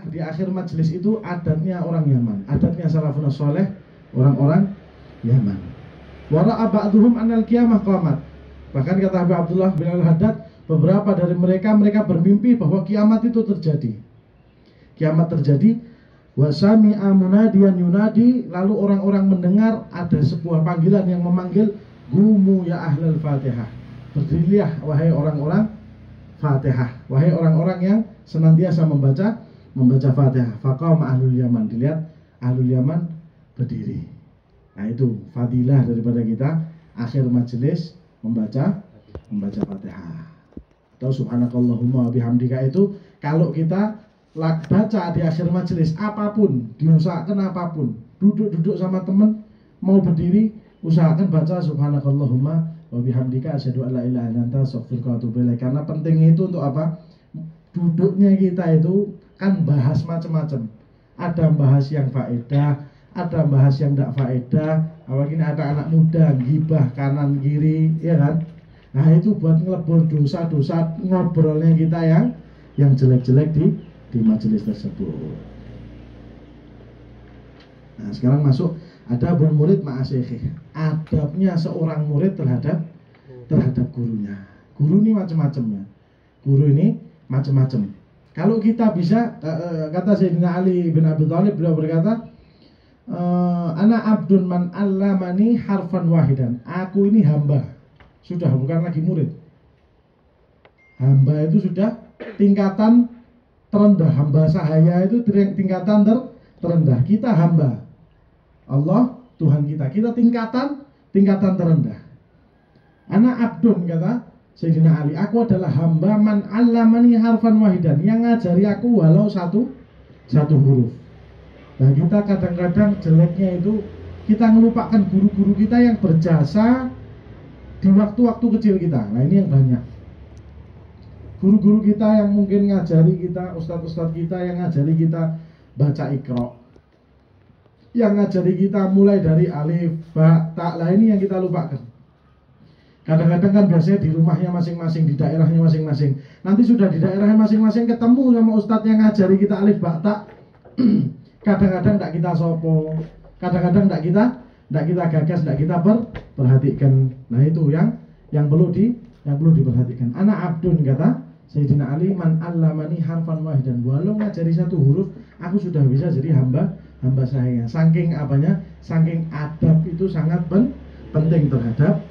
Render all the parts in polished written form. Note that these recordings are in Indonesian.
Di akhir majelis itu adatnya orang Yaman, adatnya salafun saleh, orang-orang Yaman. Wa ra'a ba'dhum anal qiyamah qamat. Bahkan kata Habib Abdullah bin Al-Haddad, beberapa dari mereka bermimpi bahwa kiamat itu terjadi. Kiamat terjadi. Wa sami'a munadiyan yunadi, lalu orang-orang mendengar ada sebuah panggilan yang memanggil, gumu ya ahlal Fatihah. Berdirilah wahai orang-orang Fatihah, wahai orang-orang yang senantiasa membaca Fatihah. Faqama ahlul Yaman, dilihat ahlul Yaman berdiri. Nah itu fadilah daripada kita akhir majelis membaca Fatihah. Atau subhanakallahumma bihamdika itu kalau kita baca di akhir majelis apapun, diusahakan apapun, duduk sama teman, mau berdiri, usahakan baca subhanakallahumma wa bihamdika asyhadu an la ilaha illa anta astaghfiruka wa atubu ilaik. Karena pentingnya itu untuk apa? Duduknya kita itu kan bahas macam-macam. Ada bahas yang faedah, ada bahas yang tidak faedah. Apalagi ini ada anak muda gibah kanan kiri, ya kan? Nah itu buat ngelebur dosa-dosa ngobrolnya kita yang jelek-jelek di majelis tersebut. Nah sekarang masuk ada murid ma'asyikh. Adabnya seorang murid terhadap gurunya. Guru ini macam-macam ya. Guru ini macam-macam. Kalau kita bisa, kata Sayyidina Ali bin Abi Thalib, beliau berkata, ana abdun man allamani harfan wahidan. Aku ini hamba, sudah bukan lagi murid. Hamba itu sudah tingkatan terendah. Hamba sahaya itu tingkatan terendah. Kita hamba Allah, Tuhan kita. Kita tingkatan terendah. Ana abdun, kata Sayyidina Ali, aku adalah hamba man allamani harfan wahidan, yang ngajari aku walau satu huruf. Nah kita kadang-kadang jeleknya itu kita melupakan guru-guru kita yang berjasa di waktu-waktu kecil kita. Nah ini yang banyak. Guru-guru kita yang mungkin ngajari kita, ustadz-ustadz kita yang ngajari kita baca Iqra, yang ngajari kita mulai dari alif, ba, ta. Lah ini yang kita lupakan. Kadang-kadang kan biasanya di rumahnya masing-masing, di daerahnya masing-masing. Nanti sudah di daerahnya masing-masing ketemu sama ustadz yang ngajari kita alif, ba, ta. Kadang-kadang tidak kita sopo, kadang-kadang tidak kita gagas, tidak kita perhatikan. Nah itu yang perlu diperhatikan. Ana abdun, kata Sayyidina Ali, man allamani harfan wahidan. Walau ngajari satu huruf, aku sudah bisa jadi hamba saya. Saking apanya? Saking adab itu sangat penting terhadap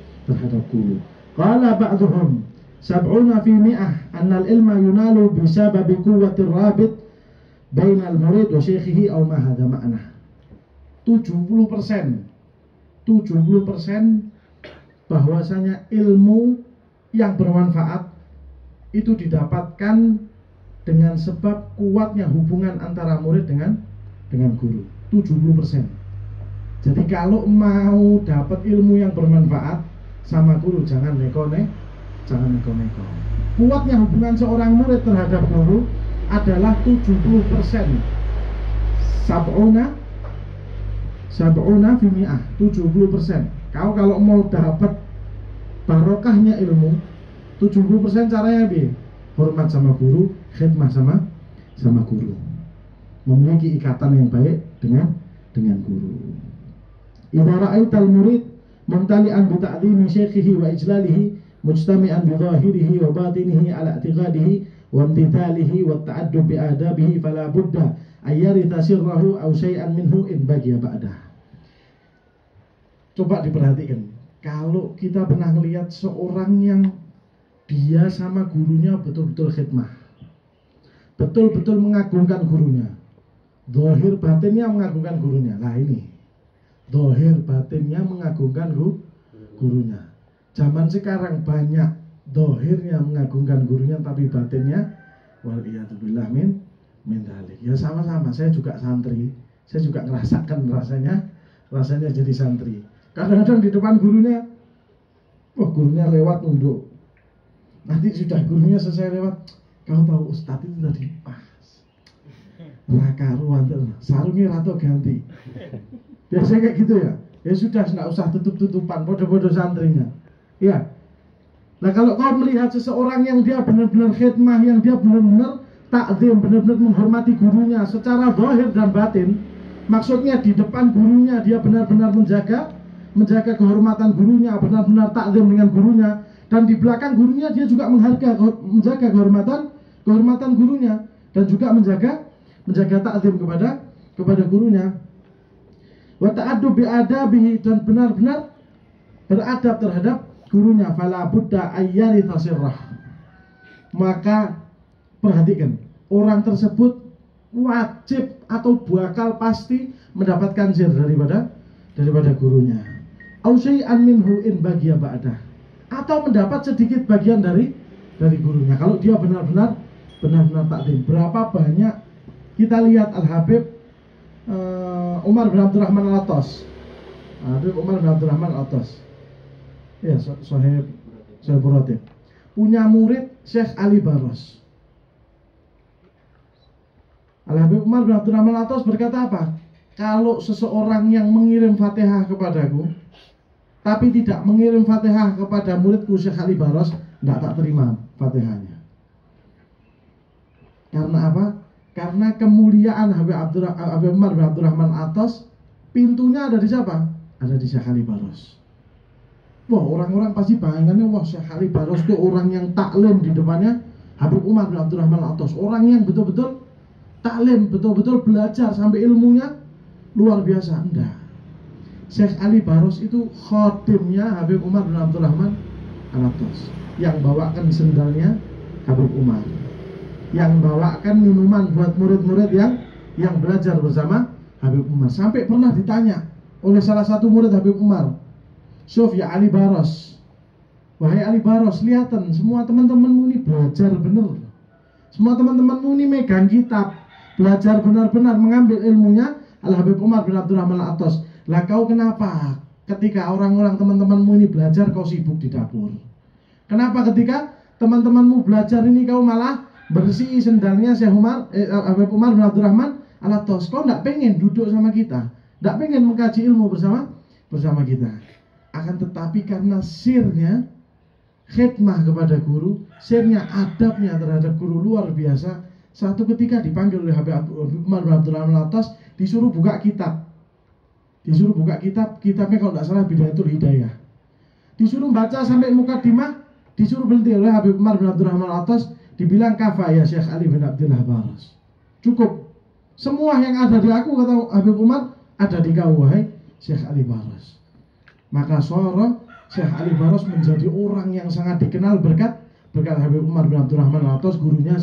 guru. Qala ba'dhum sab'una fi mi'ah annal ilma yunalu bisababi quwwatir rabit bainal murid wa syaikhihi aw ma hadha ma'na. 70% bahwasanya ilmu yang bermanfaat itu didapatkan dengan sebab kuatnya hubungan antara murid dengan guru. 70%. Jadi kalau mau dapat ilmu yang bermanfaat sama guru jangan neko-neko. Kuatnya hubungan seorang murid terhadap guru adalah 70%. Sab'una fi mi'ah, 70%. Kalau mau dapat barokahnya ilmu, 70% caranya bi hormat sama guru, khidmah sama guru, memiliki ikatan yang baik dengan guru. Idza ra'aital murid mumtali'an bi ta'dhimi syaikhihi wa ijlalihi mujtami'an bi dhahirihi wa batinihi ala i'tiqadihi wa imtithalihi wa ta'addub bi adabihi fala budda ayyaritha sirrahu aw syai'an minhu in bagiya ba'dah. Coba diperhatikan, kalau kita pernah melihat seorang yang dia sama gurunya betul-betul khidmah, betul-betul mengagungkan gurunya, zahir batinnya mengagungkan gurunya. Nah ini zahir batinnya mengagungkan gurunya. Zaman sekarang banyak zahirnya mengagungkan gurunya tapi batinnya waliyatubillah min dalik. Ya sama-sama, saya juga santri, saya juga ngerasakan rasanya jadi santri. Kadang-kadang di depan gurunya, gurunya lewat nunduk. Nanti sudah gurunya selesai lewat, kau tahu ustadz itu tadi rakaruan sarungnya rata ganti. Biasanya kayak gitu ya. Ya sudah, nggak usah tutup-tutupan, bodoh-bodoh santrinya. Ya. Nah kalau kau melihat seseorang yang dia benar-benar khidmah, yang dia benar-benar takzim, benar-benar menghormati gurunya secara zahir dan batin. Maksudnya di depan gurunya dia benar-benar menjaga kehormatan gurunya, benar-benar takzim dengan gurunya, dan di belakang gurunya dia juga menjaga kehormatan gurunya, dan juga menjaga takzim kepada gurunya. Wa ta'addub bi'adabihi, dan benar-benar beradab terhadap gurunya. Fala budda ayyaritha sirrah. Maka perhatikan, orang tersebut wajib atau bakal pasti mendapatkan sir daripada gurunya. Au syai'an minhu in bagiya ba'dah, atau mendapat sedikit bagian dari gurunya kalau dia benar-benar taklim. Berapa banyak kita lihat Al-Habib Umar bin Abdurrahman Al-Attas. Umar bin Abdurrahman Al-Attas. Ya, Sahib Buratib. Punya murid Syekh Ali Baros. Al-Habib Umar bin Abdurrahman Al-Attas berkata apa? Kalau seseorang yang mengirim Fatihah kepadaku tapi tidak mengirim Fatihah kepada muridku Syekh Ali Baros, tidak tak terima Fatihahnya. Karena apa? Karena kemuliaan Habib Umar bin Abdurrahman Al-Attas pintunya ada di siapa? Ada di Syekh Ali Baros. Wah, orang-orang pasti bayangannya, wah, Syekh Ali Baros itu orang yang taklim, di depannya Habib Umar bin Abdurrahman Al-Attas, orang yang betul-betul taklim, betul-betul belajar sampai ilmunya luar biasa. Enggak. Syekh Ali Baros itu khotimnya Habib Umar bin Abdurrahman Al-Attas, yang bawakan sendalnya Habib Umar, yang bawakan minuman buat murid-murid yang belajar bersama Habib Umar. Sampai pernah ditanya oleh salah satu murid Habib Umar, "Syuf ya Ali Baros, wahai Ali Baros, lihatan semua teman-temanmu ini belajar benar. Semua teman-temanmu ini megang kitab, belajar benar-benar mengambil ilmunya Al-Habib Umar bin Abdurrahman Al-Attas. Lah kau kenapa ketika orang-orang teman-temanmu ini belajar kau sibuk di dapur? Kenapa ketika teman-temanmu belajar ini kau malah bersih sendalnya Syekh Habib Umar bin Abdurrahman Al-Attas? Kau tidak pengen duduk sama kita, tidak pengen mengkaji ilmu bersama kita. Akan tetapi karena sirnya khidmah kepada guru, sirnya adabnya terhadap guru luar biasa. Satu ketika dipanggil oleh Habib Umar bin Abdurrahman Al-Attas, disuruh buka kitab. Kitabnya kalau tidak salah Bidayatul Hidayah. Disuruh baca sampai mukadimah, disuruh berhenti oleh Habib Umar bin Abdurrahman Al-Attas, dibilang kafa ya Syekh Ali bin Abdullah Baros. Cukup. Semua yang ada di aku, kata Habib Umar, ada di kau wahai Syekh Ali Baros. Maka seorang Syekh Ali Baros menjadi orang yang sangat dikenal berkat Habib Umar bin Abdurrahman Al-Attas, gurunya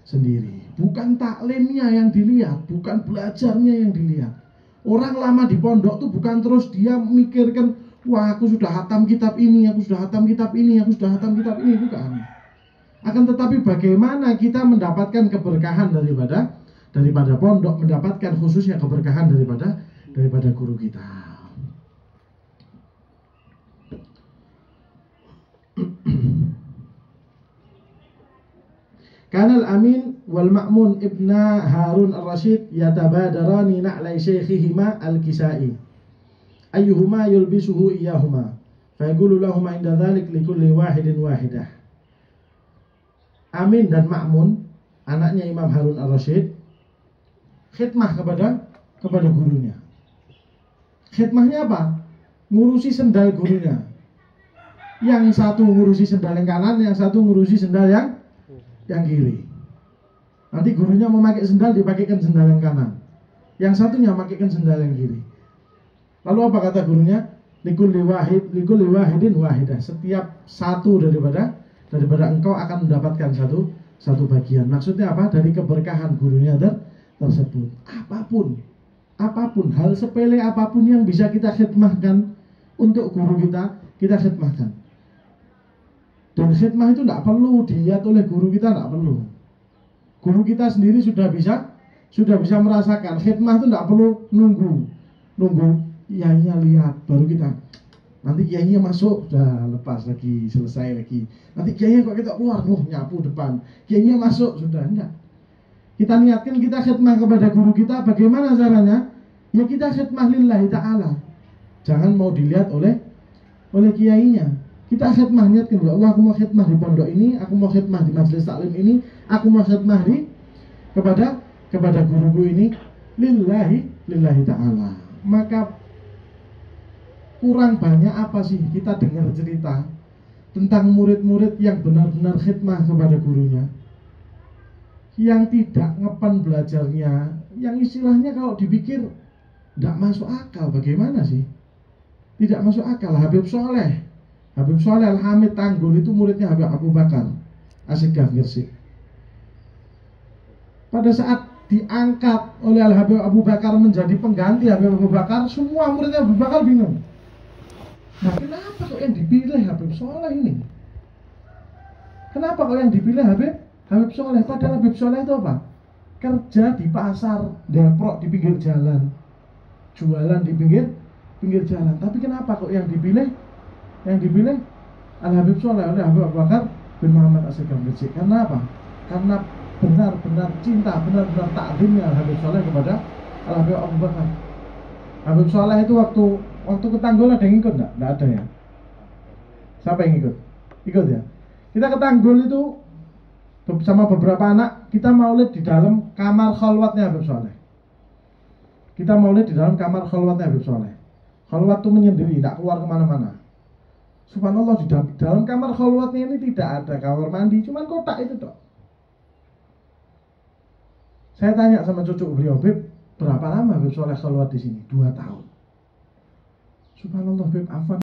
sendiri. Bukan taklimnya yang dilihat, bukan belajarnya yang dilihat. Orang lama di pondok tuh bukan terus dia memikirkan, wah aku sudah hatam kitab ini, aku sudah hatam kitab ini, aku sudah hatam kitab ini, bukan. Akan tetapi bagaimana kita mendapatkan keberkahan daripada pondok, mendapatkan khususnya keberkahan daripada guru kita. Kanal Amin wal Ma'mun ibna Harun al-Rashid yatabadarani na'lai syekhihima al-Kisai ayyuhuma yulbisuhu iyahuma fayaqulu lahuma inda dhalik likulli wahidin wahidah. Amin dan Ma'mun, anaknya Imam Harun al-Rashid, khidmah kepada gurunya. Khidmahnya apa? Ngurusi sendal gurunya. Yang satu ngurusi sendal yang kanan, yang satu ngurusi sendal yang kiri. Nanti gurunya memakai sendal, dipakaikan sendal yang kanan. Yang satunya memakaikan sendal yang kiri. Lalu apa kata gurunya? Likulli wahidin wahidah. Setiap satu daripada engkau akan mendapatkan satu bagian. Maksudnya apa? Dari keberkahan gurunya tersebut. Apapun hal sepele apapun yang bisa kita khidmahkan untuk guru kita khidmahkan. Dan khidmah itu tidak perlu dilihat oleh guru kita, tidak perlu. Guru kita sendiri sudah bisa merasakan. Khidmah itu tidak perlu nunggu kiainya lihat baru kita. Nanti kiainya masuk, sudah lepas lagi, selesai lagi. Nanti kiainya kok kita keluar, nyapu depan. Kiainya masuk, sudah enggak. Kita niatkan kita khidmah kepada guru kita, bagaimana caranya? Ya kita khidmah lillahi ta'ala. Jangan mau dilihat oleh kiainya. Kita khidmah, niatkan, Allah aku mau khidmah di pondok ini, aku mau khidmah di majelis taklim ini, aku mau khidmah di kepada guruku ini lillahi ta'ala. Maka kurang banyak apa sih kita dengar cerita tentang murid-murid yang benar-benar khidmah kepada gurunya, yang tidak ngepen belajarnya, yang istilahnya kalau dipikir tidak masuk akal. Bagaimana sih? Tidak masuk akal. Habib Soleh Al-Hamid Tanggul itu muridnya Habib Abu Bakar Asy-Syekhah Gresik. Pada saat diangkat oleh Al-Habib Abu Bakar menjadi pengganti Habib Abu Bakar, semua muridnya Abu Bakar bingung. Nah, kenapa kok yang dipilih Habib Soleh ini? Kenapa kok yang dipilih Habib Soleh? Padahal Habib Soleh itu apa? Kerja di pasar, deprok di pinggir jalan, jualan di pinggir jalan. Tapi kenapa kok yang dipilih Al-Habib Soleh oleh Habib Abu Bakar bin Muhammad Asy-Syekhah Gresik? Karena apa? Karena benar-benar cinta, benar-benar takzimnya Habib Soleh kepada Al-Habib Abu Bakar. Habib Soleh itu waktu ke Tanggul ada yang ikut? Enggak ada ya. Siapa yang ikut? Ikut ya. Kita ke Tanggul itu bersama beberapa anak, kita maulid di dalam kamar khalwatnya Habib Soleh. Kita maulid di dalam kamar khalwatnya Habib Soleh. Khalwat itu menyendiri, tidak keluar kemana-mana. Subhanallah, di dalam kamar khalwatnya ini tidak ada kamar mandi, cuman kotak itu dok. Saya tanya sama cucu beliau, Beb, berapa lama Habib Soleh khalwat di sini? 2 tahun. Subhanallah, Beb, afwan